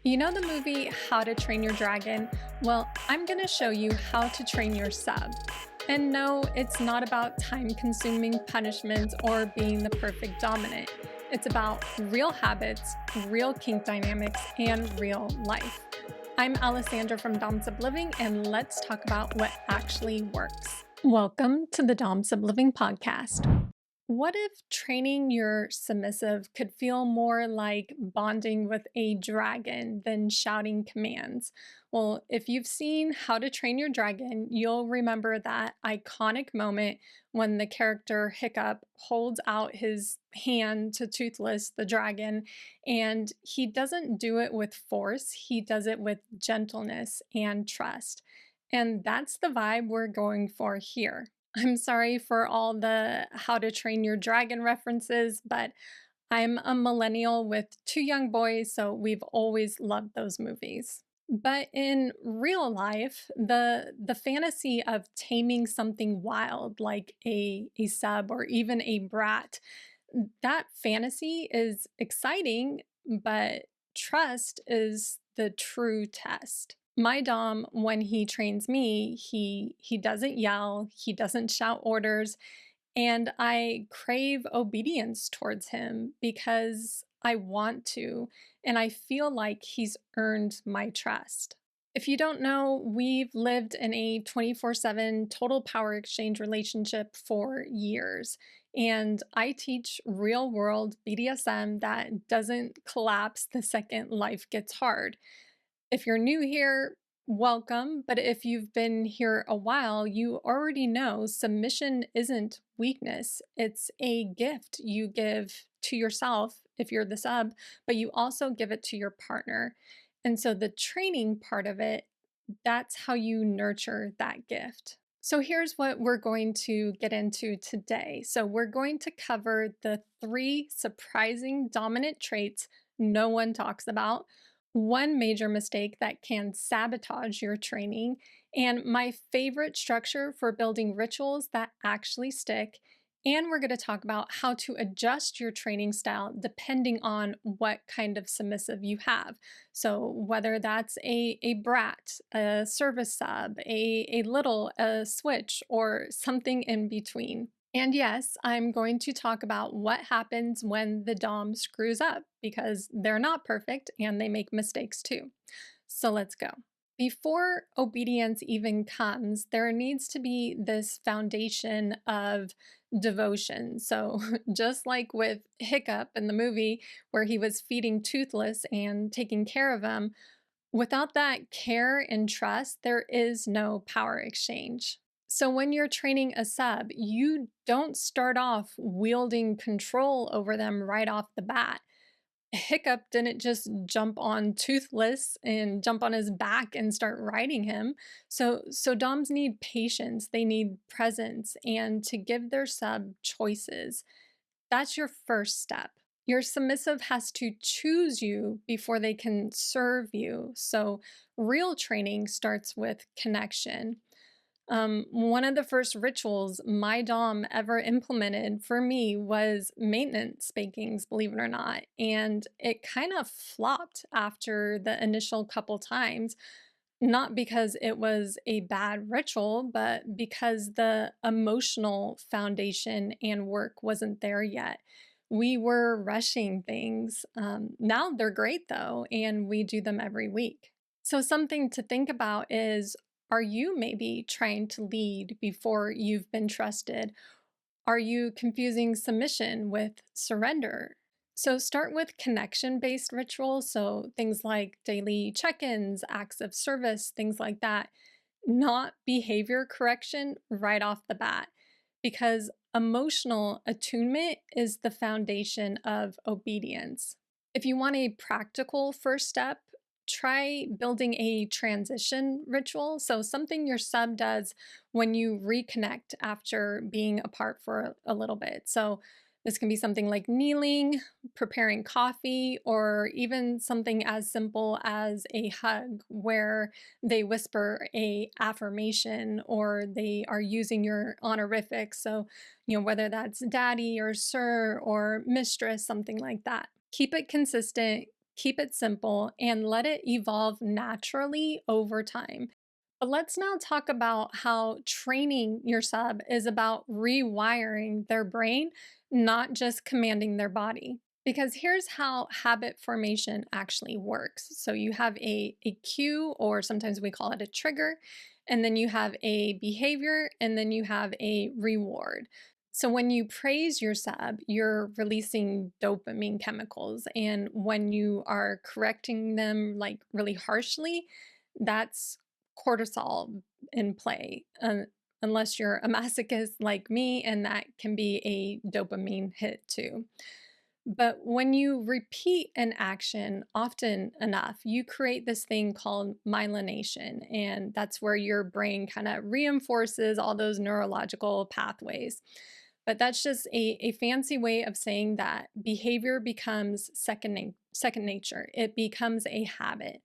You know the movie How to Train Your Dragon? Well, I'm going to show you how to train your sub. And no, it's not about time consuming punishments or being the perfect dominant. It's about real habits, real kink dynamics, and real life. I'm Alessandra from Dom Sub Living, and let's talk about what actually works. Welcome to the Dom Sub Living podcast. What if training your submissive could feel more like bonding with a dragon than shouting commands? Well, if you've seen How to Train Your Dragon, you'll remember that iconic moment when the character Hiccup holds out his hand to Toothless, the dragon, and he doesn't do it with force, he does it with gentleness and trust. And that's the vibe we're going for here. I'm sorry for all the How to Train Your Dragon references, but I'm a millennial with two young boys, so we've always loved those movies. But in real life, the fantasy of taming something wild like a sub or even a brat, that fantasy is exciting, but trust is the true test. My dom, when he trains me, he doesn't yell, he doesn't shout orders, and I crave obedience towards him because I want to, and I feel like he's earned my trust. If you don't know, we've lived in a 24/7 total power exchange relationship for years. And I teach real world BDSM that doesn't collapse the second life gets hard. If you're new here, welcome. But if you've been here a while, you already know submission isn't weakness, it's a gift you give to yourself if you're the sub, but you also give it to your partner. And so the training part of it, that's how you nurture that gift. So here's what we're going to get into today. So we're going to cover the 3 surprising dominant traits no one talks about, one major mistake that can sabotage your training, and my favorite structure for building rituals that actually stick. And we're going to talk about how to adjust your training style depending on what kind of submissive you have. So, whether that's a brat, a service sub, a little, a switch, or something in between. And yes, I'm going to talk about what happens when the Dom screws up because they're not perfect and they make mistakes too. So let's go. Before obedience even comes, there needs to be this foundation of devotion. So, just like with Hiccup in the movie, where he was feeding Toothless and taking care of him, without that care and trust, there is no power exchange. So, when you're training a sub, you don't start off wielding control over them right off the bat. Hiccup didn't just jump on Toothless and jump on his back and start riding him. So doms need patience, they need presence, and to give their sub choices. That's your first step. Your submissive has to choose you before they can serve you. So real training starts with connection. One of the first rituals my dom ever implemented for me was maintenance spankings, believe it or not. And it kind of flopped after the initial couple times, not because it was a bad ritual, but because the emotional foundation and work wasn't there yet. We were rushing things. Now they're great though, and we do them every week. So, something to think about is, are you maybe trying to lead before you've been trusted? Are you confusing submission with surrender? So, start with connection based rituals. So, things like daily check ins, acts of service, things like that, not behavior correction right off the bat, because emotional attunement is the foundation of obedience. If you want a practical first step, try building a transition ritual. So, something your sub does when you reconnect after being apart for a little bit. So, this can be something like kneeling, preparing coffee, or even something as simple as a hug where they whisper a affirmation or they are using your honorifics. So, whether that's daddy or sir or mistress, something like that. Keep it consistent, Keep it simple and let it evolve naturally over time. But let's now talk about how training your sub is about rewiring their brain, not just commanding their body. Because here's how habit formation actually works. So you have a cue, or sometimes we call it a trigger, and then you have a behavior, and then you have a reward. So when you praise your sub, you're releasing dopamine chemicals. And when you are correcting them like really harshly, that's cortisol in play. Unless you're a masochist like me, and that can be a dopamine hit too. But when you repeat an action often enough, you create this thing called myelination. And that's where your brain kind of reinforces all those neurological pathways. But that's just a fancy way of saying that behavior becomes second nature. It becomes a habit.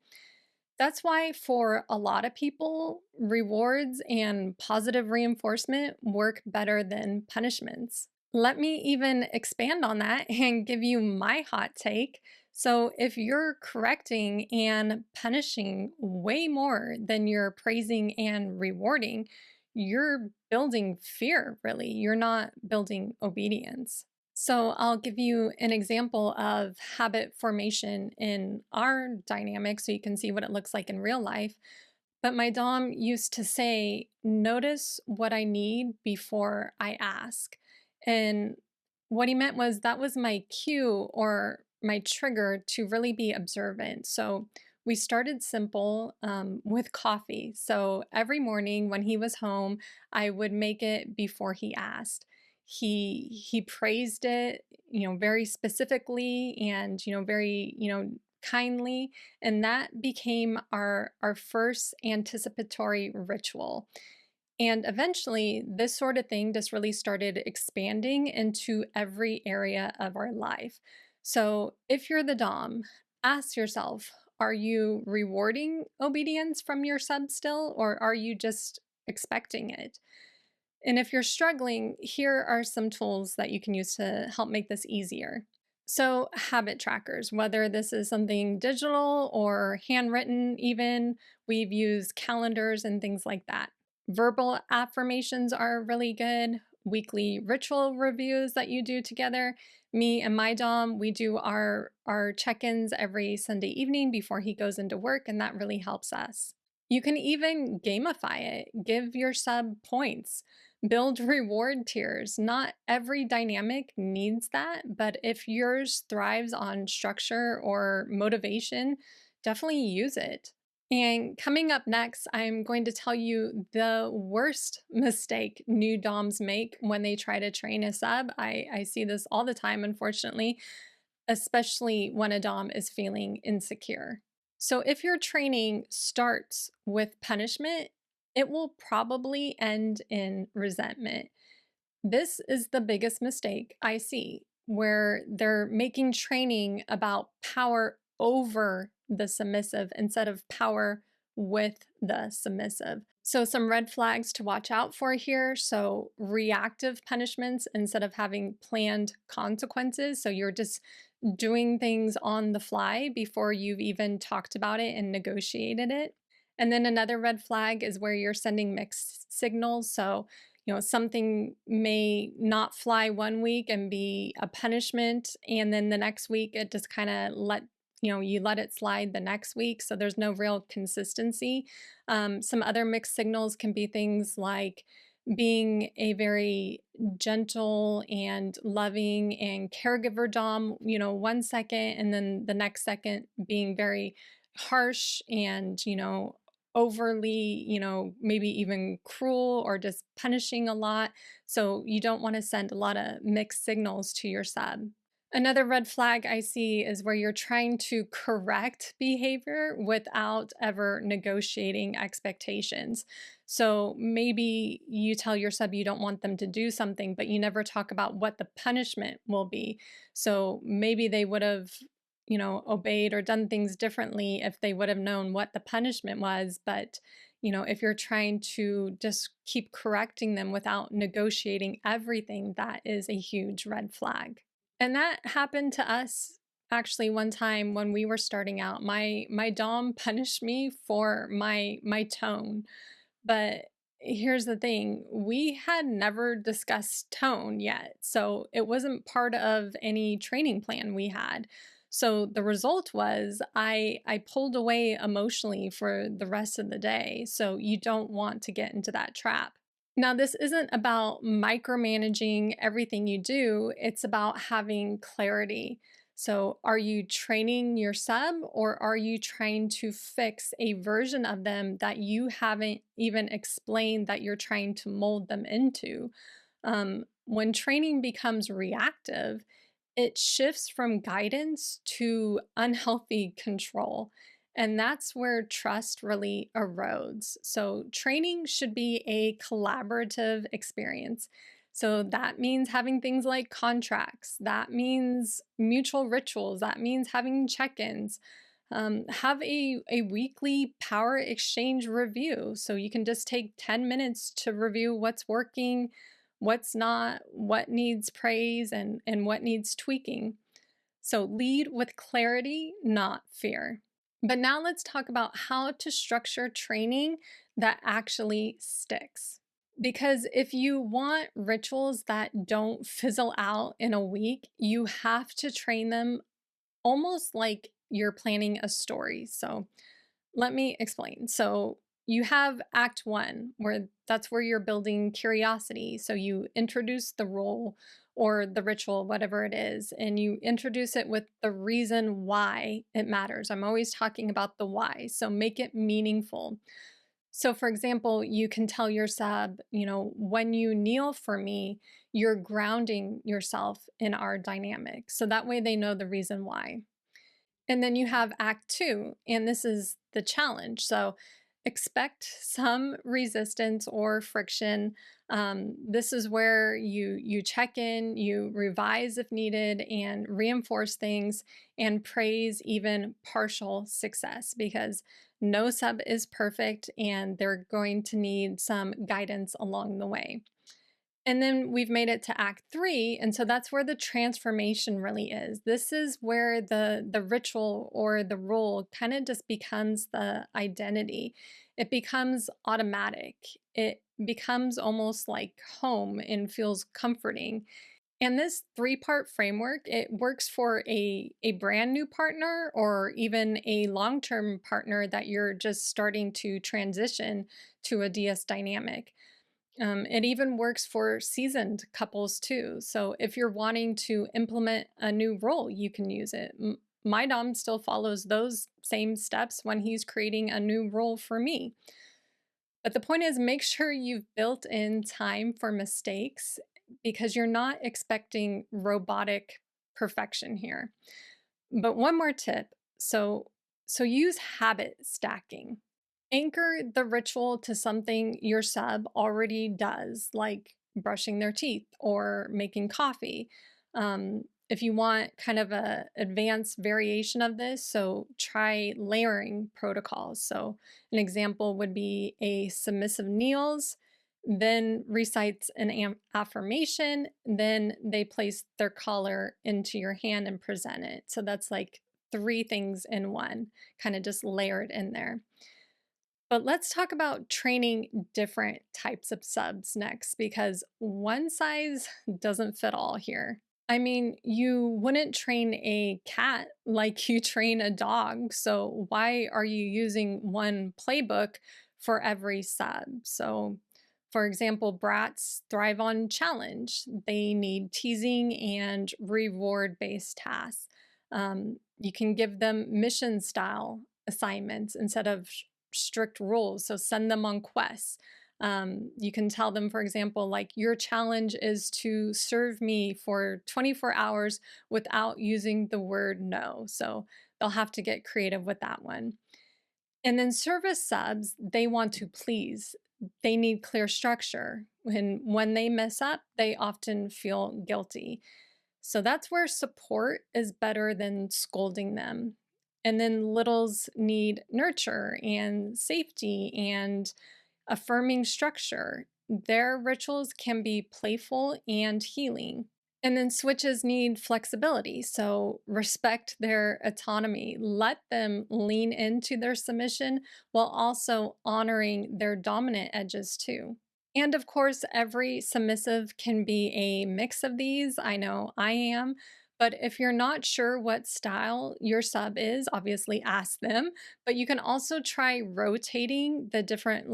That's why, for a lot of people, rewards and positive reinforcement work better than punishments. Let me even expand on that and give you my hot take. So, if you're correcting and punishing way more than you're praising and rewarding, you're building fear, really. You're not building obedience. So, I'll give you an example of habit formation in our dynamic so you can see what it looks like in real life. But my Dom used to say, notice what I need before I ask. And what he meant was that was my cue or my trigger to really be observant. So we started simple with coffee. So every morning when he was home, I would make it before he asked. He praised it, very specifically, and very, kindly, and that became our first anticipatory ritual. And eventually, this sort of thing just really started expanding into every area of our life. So, if you're the Dom, ask yourself, are you rewarding obedience from your sub still, or are you just expecting it? And if you're struggling, here are some tools that you can use to help make this easier. So, habit trackers, whether this is something digital or handwritten, even, we've used calendars and things like that. Verbal affirmations are really good. Weekly ritual reviews that you do together. Me and my Dom, we do our check-ins every Sunday evening before he goes into work, and that really helps us. You can even gamify it. Give your sub points. Build reward tiers. Not every dynamic needs that, but if yours thrives on structure or motivation, definitely use it. And coming up next, I'm going to tell you the worst mistake new DOMs make when they try to train a sub. I see this all the time, unfortunately, especially when a Dom is feeling insecure. So, if your training starts with punishment, it will probably end in resentment. This is the biggest mistake I see, where they're making training about power over the submissive instead of power with the submissive. So, some red flags to watch out for here. So, reactive punishments instead of having planned consequences. So, you're just doing things on the fly before you've even talked about it and negotiated it. And then another red flag is where you're sending mixed signals. So, something may not fly one week and be a punishment, and then the next week it just kind of you let it slide the next week. So there's no real consistency. Some other mixed signals can be things like being a very gentle and loving and caregiver Dom, one second, and then the next second being very harsh and, overly, maybe even cruel or just punishing a lot. So you don't want to send a lot of mixed signals to your sub. Another red flag I see is where you're trying to correct behavior without ever negotiating expectations. So maybe you tell your sub you don't want them to do something, but you never talk about what the punishment will be. So maybe they would have, obeyed or done things differently if they would have known what the punishment was. But, if you're trying to just keep correcting them without negotiating everything, that is a huge red flag. And that happened to us Actually, one time when we were starting out, my dom punished me for my tone. But here's the thing, we had never discussed tone yet, so it wasn't part of any training plan we had. So the result was I pulled away emotionally for the rest of the day. So you don't want to get into that trap. Now, this isn't about micromanaging everything you do, it's about having clarity. So, are you training your sub or are you trying to fix a version of them that you haven't even explained that you're trying to mold them into? When training becomes reactive, it shifts from guidance to unhealthy control. And that's where trust really erodes. So, training should be a collaborative experience. So, that means having things like contracts, that means mutual rituals, that means having check ins. Have a weekly power exchange review. So, you can just take 10 minutes to review what's working, what's not, what needs praise, and what needs tweaking. So lead with clarity, not fear. But now let's talk about how to structure training that actually sticks. Because if you want rituals that don't fizzle out in a week, you have to train them almost like you're planning a story. So let me explain. So you have Act One, where that's where you're building curiosity. So you introduce the role or the ritual, whatever it is, and you introduce it with the reason why it matters. I'm always talking about the why. So make it meaningful. So, for example, you can tell your sub, when you kneel for me, you're grounding yourself in our dynamic. So that way they know the reason why. And then you have Act Two, and this is the challenge. So expect some resistance or friction. This is where you check in, you revise if needed, and reinforce things and praise even partial success because no sub is perfect and they're going to need some guidance along the way. And then we've made it to Act Three, and so that's where the transformation really is. This is where the ritual or the role kind of just becomes the identity. It becomes automatic. It becomes almost like home and feels comforting. And this three-part framework, it works for a brand new partner or even a long-term partner that you're just starting to transition to a DS dynamic. It even works for seasoned couples too. So if you're wanting to implement a new role, you can use it. My dom still follows those same steps when he's creating a new role for me. But the point is, make sure you've built in time for mistakes because you're not expecting robotic perfection here. But one more tip. So use habit stacking. Anchor the ritual to something your sub already does, like brushing their teeth or making coffee. If you want kind of a advanced variation of this, so try layering protocols. So an example would be a submissive kneels, then recites an affirmation, then they place their collar into your hand and present it. So that's like three things in one, kind of just layered in there. But let's talk about training different types of subs next because one size doesn't fit all here. I mean, you wouldn't train a cat like you train a dog. So, why are you using one playbook for every sub? So, for example, brats thrive on challenge, they need teasing and reward based tasks. You can give them mission style assignments instead of strict rules. So send them on quests. You can tell them, for example, like your challenge is to serve me for 24 hours without using the word no. So they'll have to get creative with that one. And then service subs, they want to please. They need clear structure. When they mess up, they often feel guilty. So that's where support is better than scolding them. And then littles need nurture and safety and affirming structure. Their rituals can be playful and healing. And then switches need flexibility. So respect their autonomy. Let them lean into their submission while also honoring their dominant edges too. And of course, every submissive can be a mix of these. I know I am. But if you're not sure what style your sub is, obviously ask them. But you can also try rotating the different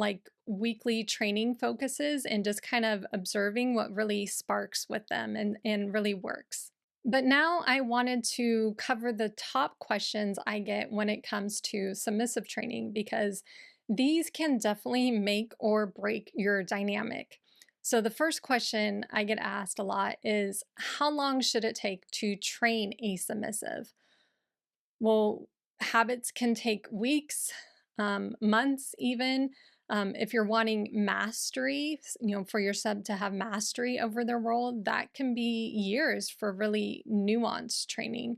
weekly training focuses and just kind of observing what really sparks with them and really works. But now I wanted to cover the top questions I get when it comes to submissive training because these can definitely make or break your dynamic. So, the first question I get asked a lot is, how long should it take to train a submissive? Well, habits can take weeks, months, even. If you're wanting mastery, for your sub to have mastery over their role, that can be years for really nuanced training.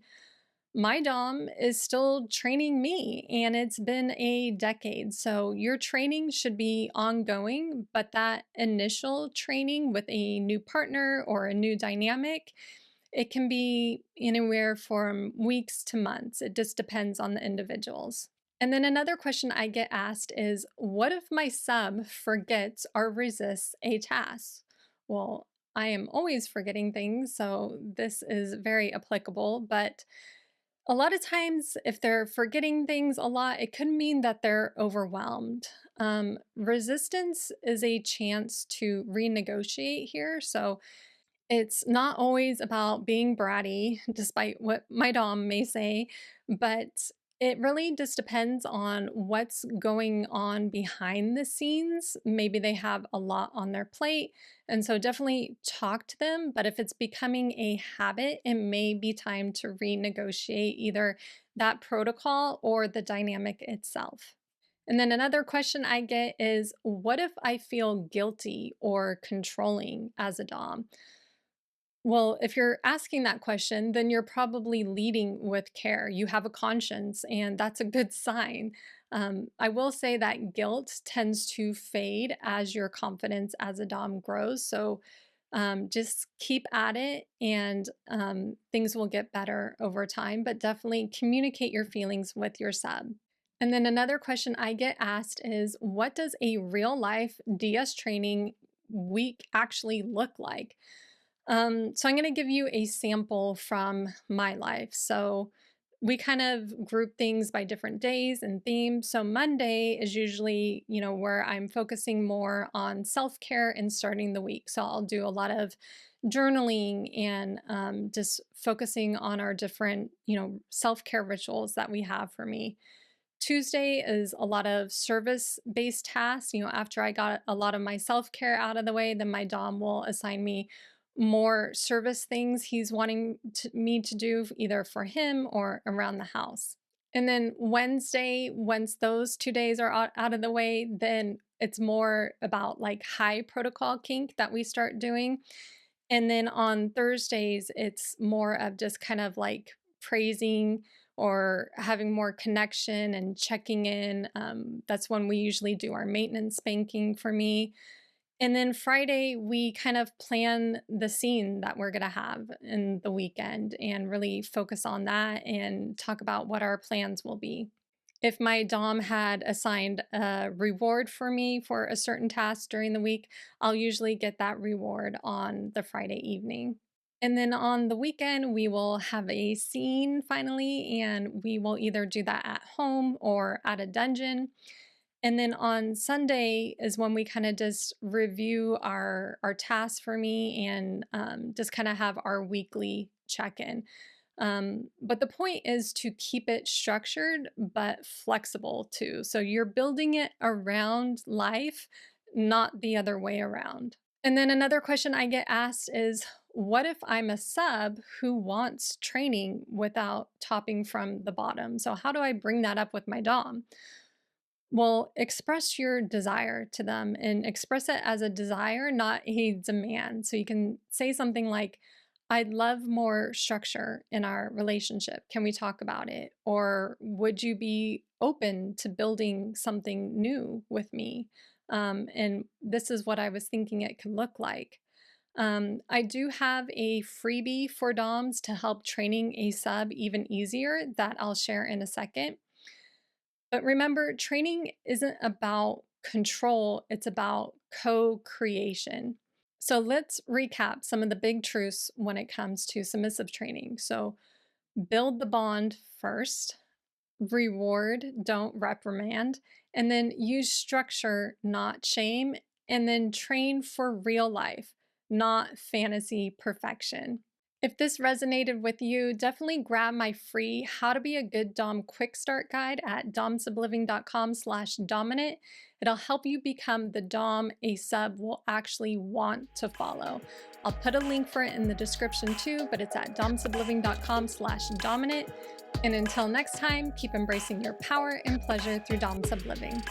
My Dom is still training me, and it's been a decade. So your training should be ongoing, but that initial training with a new partner or a new dynamic, it can be anywhere from weeks to months. It just depends on the individuals. And then another question I get asked is, what if my sub forgets or resists a task? Well, I am always forgetting things, so this is very applicable, but a lot of times, if they're forgetting things a lot, it could mean that they're overwhelmed. Resistance is a chance to renegotiate here. So it's not always about being bratty, despite what my Dom may say, but it really just depends on what's going on behind the scenes. Maybe they have a lot on their plate. And so definitely talk to them. But if it's becoming a habit, it may be time to renegotiate either that protocol or the dynamic itself. And then another question I get is, what if I feel guilty or controlling as a Dom? Well, if you're asking that question, then you're probably leading with care. You have a conscience, and that's a good sign. I will say that guilt tends to fade as your confidence as a Dom grows. So just keep at it, and things will get better over time. But definitely communicate your feelings with your sub. And then another question I get asked is, what does a real life DS training week actually look like? So I'm going to give you a sample from my life. So we kind of group things by different days and themes. So Monday is usually, where I'm focusing more on self-care and starting the week. So I'll do a lot of journaling and just focusing on our different, self-care rituals that we have for me. Tuesday is a lot of service based tasks. After I got a lot of my self care out of the way, then my Dom will assign me more service things he's wanting me to do either for him or around the house. And then Wednesday, once those 2 days are out of the way, then it's more about like high protocol kink that we start doing. And then on Thursdays, it's more of just kind of like praising or having more connection and checking in. That's when we usually do our maintenance spanking for me. And then Friday, we kind of plan the scene that we're going to have in the weekend and really focus on that and talk about what our plans will be. If my Dom had assigned a reward for me for a certain task during the week, I'll usually get that reward on the Friday evening. And then on the weekend, we will have a scene finally, and we will either do that at home or at a dungeon. And then on Sunday is when we kind of just review our tasks for me and just kind of have our weekly check in. But the point is to keep it structured but flexible too. So you're building it around life, not the other way around. And then another question I get asked is, what if I'm a sub who wants training without topping from the bottom? So, how do I bring that up with my Dom? Well, express your desire to them and express it as a desire, not a demand. So you can say something like, I'd love more structure in our relationship. Can we talk about it? Or would you be open to building something new with me? And this is what I was thinking it could look like. I do have a freebie for DOMs to help training a sub even easier that I'll share in a second. But remember, training isn't about control, it's about co creation. So let's recap some of the big truths when it comes to submissive training. So, build the bond first, reward, don't reprimand, and then use structure, not shame, and then train for real life, not fantasy perfection. If this resonated with you, definitely grab my free How to Be a Good Dom Quick Start Guide at domsubliving.com/dominant. It'll help you become the Dom a sub will actually want to follow. I'll put a link for it in the description too, but it's at domsubliving.com/dominant. And until next time, keep embracing your power and pleasure through Dom Sub Living.